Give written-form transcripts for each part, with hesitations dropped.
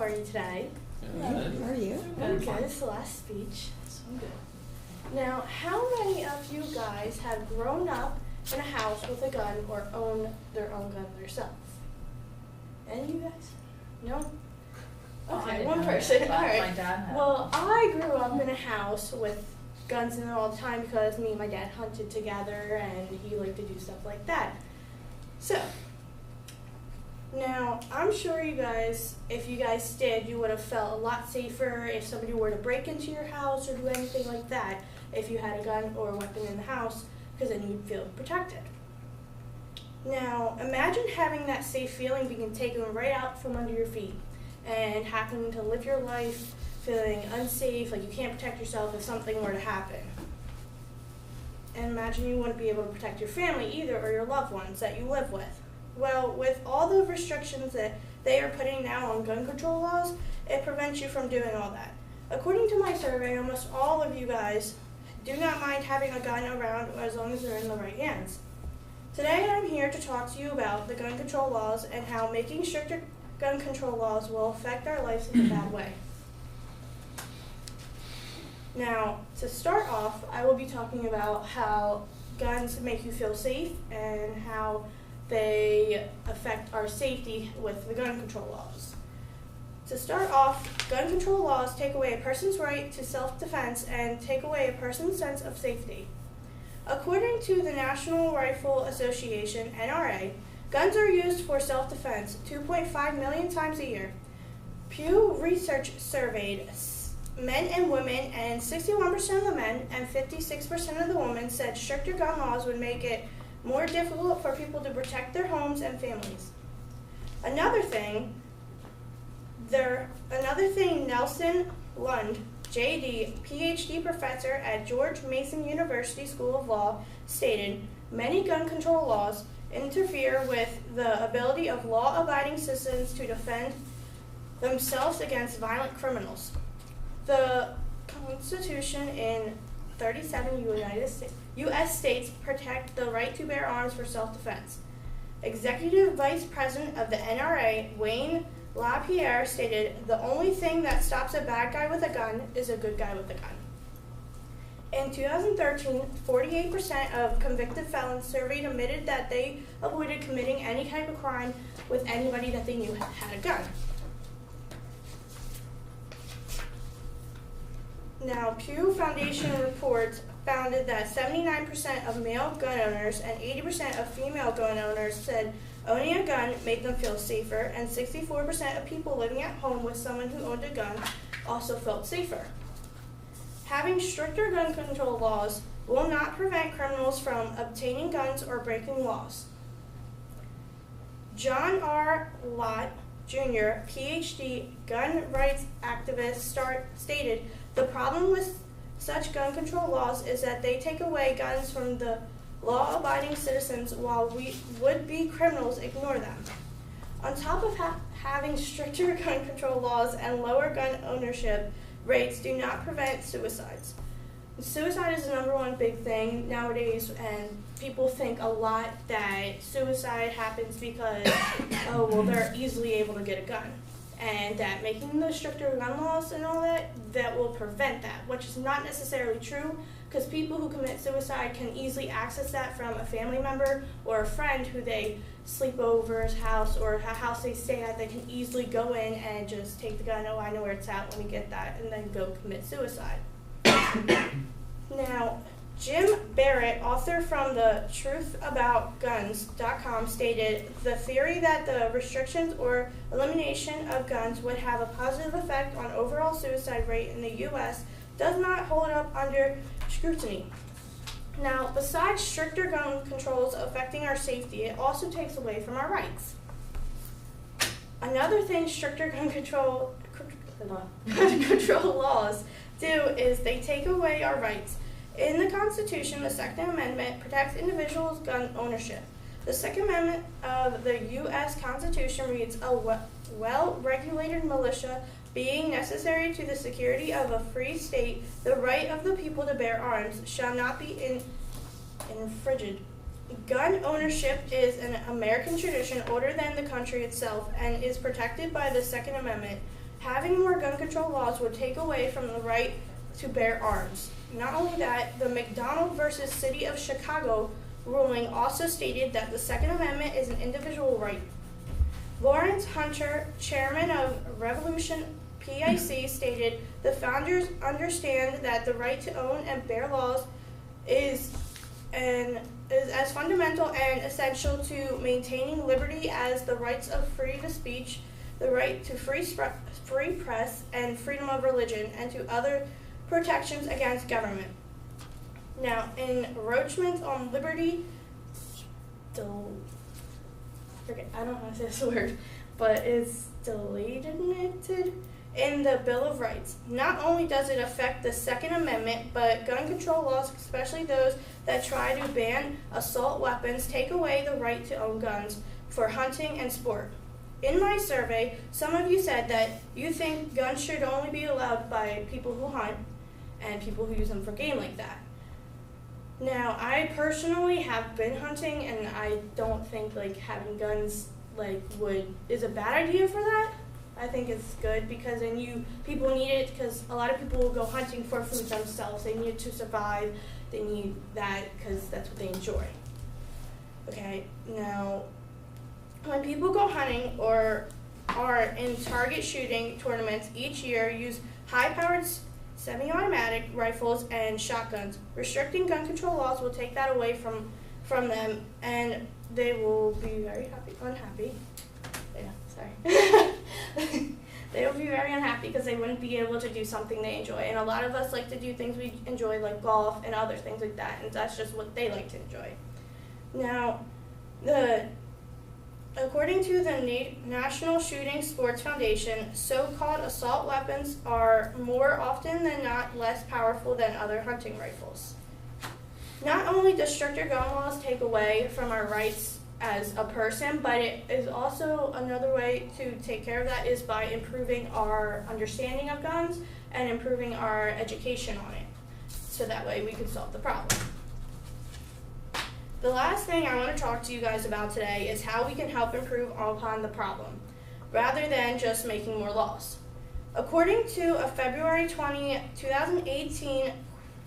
How are you today? Good. How are you? Okay, this is the last speech. So I'm good. Now, how many of you guys have grown up in a house with a gun or own their own gun themselves? Any of you guys? No? Okay, one person. All right. My dad had. Well, I grew up in a house with guns in it all the time because me and my dad hunted together and he liked to do stuff like that. So, now, I'm sure you guys, if you guys did, you would have felt a lot safer if somebody were to break into your house or do anything like that if you had a gun or a weapon in the house, because then you'd feel protected. Now, imagine having that safe feeling being taken right out from under your feet and having to live your life feeling unsafe, like you can't protect yourself if something were to happen. And imagine you wouldn't be able to protect your family either or your loved ones that you live with. Well, with all the restrictions that they are putting now on gun control laws, it prevents you from doing all that. According to my survey, almost all of you guys do not mind having a gun around as long as they're in the right hands. Today I'm here to talk to you about the gun control laws and how making stricter gun control laws will affect our lives in a bad way. Now, to start off, I will be talking about how guns make you feel safe and how they affect our safety with the gun control laws. To start off, gun control laws take away a person's right to self-defense and take away a person's sense of safety. According to the National Rifle Association, NRA, guns are used for self-defense 2.5 million times a year. Pew Research surveyed men and women, and 61% of the men and 56% of the women said stricter gun laws would make it more difficult for people to protect their homes and families. Another thing, Nelson Lund, JD, PhD professor at George Mason University School of Law, stated, many gun control laws interfere with the ability of law-abiding citizens to defend themselves against violent criminals. The Constitution in 37 U.S. states protect the right to bear arms for self-defense. Executive Vice President of the NRA, Wayne LaPierre, stated, the only thing that stops a bad guy with a gun is a good guy with a gun. In 2013, 48% of convicted felons surveyed admitted that they avoided committing any type of crime with anybody that they knew had a gun. Now, Pew Foundation reports found that 79% of male gun owners and 80% of female gun owners said owning a gun made them feel safer, and 64% of people living at home with someone who owned a gun also felt safer. Having stricter gun control laws will not prevent criminals from obtaining guns or breaking laws. John R. Lott, Jr., PhD, gun rights activist, stated, the problem with such gun control laws is that they take away guns from the law-abiding citizens while would-be criminals ignore them. On top of having stricter gun control laws and lower gun ownership rates do not prevent suicides. Suicide is the #1 big thing nowadays, and people think a lot that suicide happens because, oh, well, they're easily able to get a gun. And that making the stricter gun laws and all that will prevent that, which is not necessarily true, because people who commit suicide can easily access that from a family member or a friend who they sleep over's house or a house they stay at. They can easily go in and just take the gun, oh, I know where it's at, let me get that, and then go commit suicide. Now, Jim Barrett, author from the truthaboutguns.com, stated, the theory that the restrictions or elimination of guns would have a positive effect on overall suicide rate in the U.S. does not hold up under scrutiny. Now, besides stricter gun controls affecting our safety, it also takes away from our rights. Another thing stricter gun control laws do is they take away our rights. In the Constitution, the Second Amendment protects individuals' gun ownership. The Second Amendment of the U.S. Constitution reads, a well-regulated militia being necessary to the security of a free state, the right of the people to bear arms shall not be infringed. Gun ownership is an American tradition older than the country itself and is protected by the Second Amendment. Having more gun control laws would take away from the right to bear arms. Not only that, the McDonald versus City of Chicago ruling also stated that the Second Amendment is an individual right. Lawrence Hunter, chairman of Revolution PIC, stated, "The founders understand that the right to own and bear laws is as fundamental and essential to maintaining liberty as the rights of freedom of speech, the right to free press, and freedom of religion, and to other protections against government." Now, encroachment on liberty, I don't know how to say this word, but it's delineated in the Bill of Rights. Not only does it affect the Second Amendment, but gun control laws, especially those that try to ban assault weapons, take away the right to own guns for hunting and sport. In my survey, some of you said that you think guns should only be allowed by people who hunt and people who use them for game like that. Now, I personally have been hunting, and I don't think having guns is a bad idea for that. I think it's good because then people need it, because a lot of people will go hunting for food themselves. They need it to survive. They need that because that's what they enjoy. Okay, now when people go hunting or are in target shooting tournaments each year, use high-powered semi-automatic rifles and shotguns. Restricting gun control laws will take that away from them, and they will be very unhappy. Yeah, sorry. They will be very unhappy because they wouldn't be able to do something they enjoy. And a lot of us like to do things we enjoy, like golf and other things like that, and that's just what they like to enjoy. Now, according to the National Shooting Sports Foundation, so-called assault weapons are more often than not less powerful than other hunting rifles. Not only does stricter gun laws take away from our rights as a person, but it is also another way to take care of that is by improving our understanding of guns and improving our education on it, so that way we can solve the problem. The last thing I want to talk to you guys about today is how we can help improve upon the problem, rather than just making more laws. According to a February 20, 2018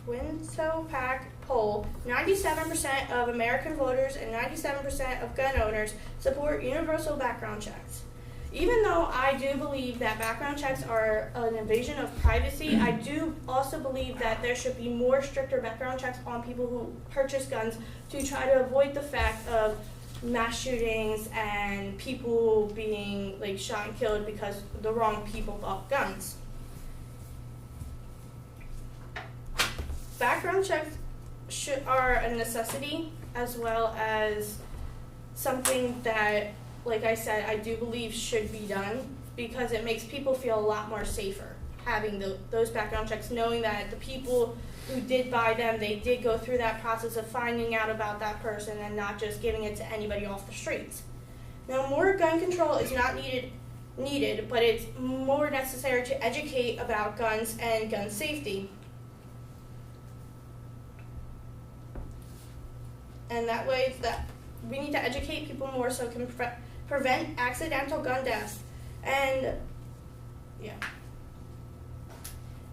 Quintopac poll, 97% of American voters and 97% of gun owners support universal background checks. Even though I do believe that background checks are an invasion of privacy, I do also believe that there should be more stricter background checks on people who purchase guns to try to avoid the fact of mass shootings and people being shot and killed because the wrong people bought guns. Background checks are a necessity, as well as something that, like I said, I do believe should be done, because it makes people feel a lot more safer having those background checks, knowing that the people who did buy them, they did go through that process of finding out about that person and not just giving it to anybody off the streets. Now, more gun control is not needed, but it's more necessary to educate about guns and gun safety. And that way, we need to educate people more so it can prevent accidental gun deaths. And yeah.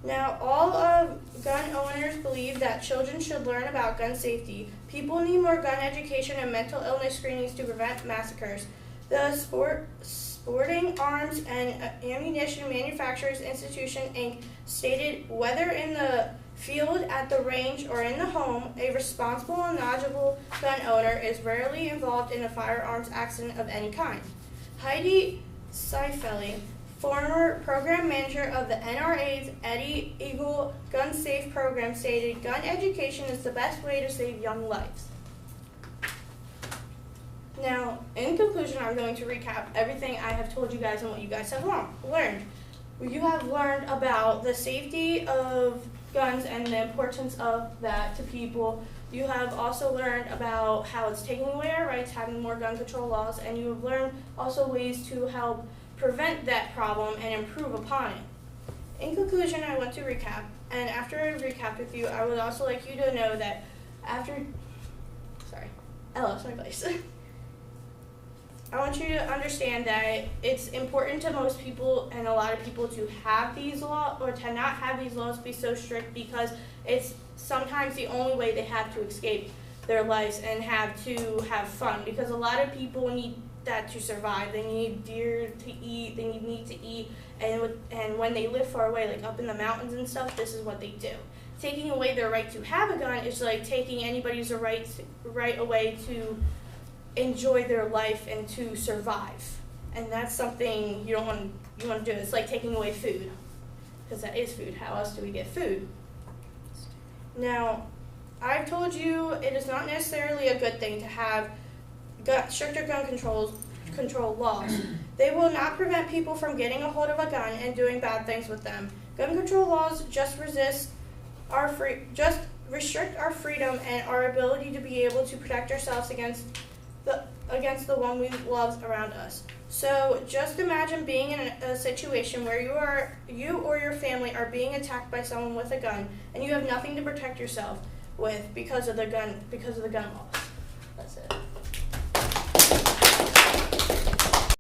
Now, all of gun owners believe that children should learn about gun safety. People need more gun education and mental illness screenings to prevent massacres. The Sporting Arms and Ammunition Manufacturers Institution, Inc. stated, "Whether in the field, at the range, or in the home, a responsible and knowledgeable gun owner is rarely involved in a firearms accident of any kind." Heidi Seifele, former program manager of the NRA's Eddie Eagle Gun Safe program, stated, "Gun education is the best way to save young lives." Now, in conclusion, I'm going to recap everything I have told you guys and what you guys have learned. You have learned about the safety of guns and the importance of that to people. You have also learned about how it's taking away our rights, having more gun control laws, and you have learned also ways to help prevent that problem and improve upon it. In conclusion, I want to recap, and after I recap with you, I would also like you to know that I lost my place. I want you to understand that it's important to most people and a lot of people to have these laws or to not have these laws be so strict because it's sometimes the only way they have to escape their lives and have to have fun because a lot of people need that to survive. They need deer to eat, they need meat to eat, and when they live far away, like up in the mountains and stuff, this is what they do. Taking away their right to have a gun is like taking anybody's right away to enjoy their life and to survive, and that's something you want to do. It's like taking away food, because that is food. How else do we get food? Now, I've told you it is not necessarily a good thing to have stricter gun control laws. They will not prevent people from getting a hold of a gun and doing bad things with them. Gun control laws just restrict our freedom and our ability to be able to protect ourselves against the one we love around us. So just imagine being in a situation where you or your family are being attacked by someone with a gun and you have nothing to protect yourself with because of the gun laws.